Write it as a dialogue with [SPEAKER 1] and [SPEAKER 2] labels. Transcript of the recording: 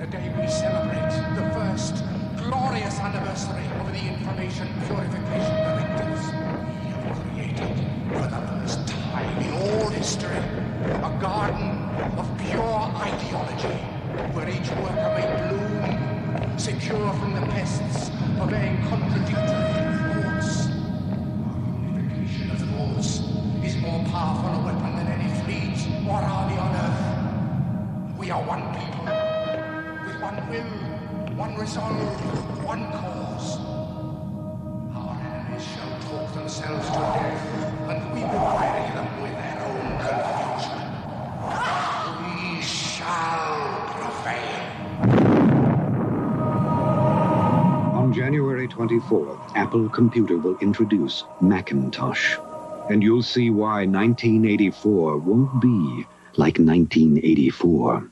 [SPEAKER 1] Today we celebrate the first glorious anniversary of the Information Purification Directives. We have created, for the first time in all history, a garden of pure ideology, where each worker may bloom, secure from the pests of vain contradictory thoughts. Our unification of thoughts is more powerful a weapon than any fleet or army on earth. We are one people, with one will, one resolve, one cause. Our enemies shall talk themselves to death, and we will bury them with their own confusion. We shall prevail.
[SPEAKER 2] On January 24th, Apple Computer will introduce Macintosh. And you'll see why 1984 won't be like 1984.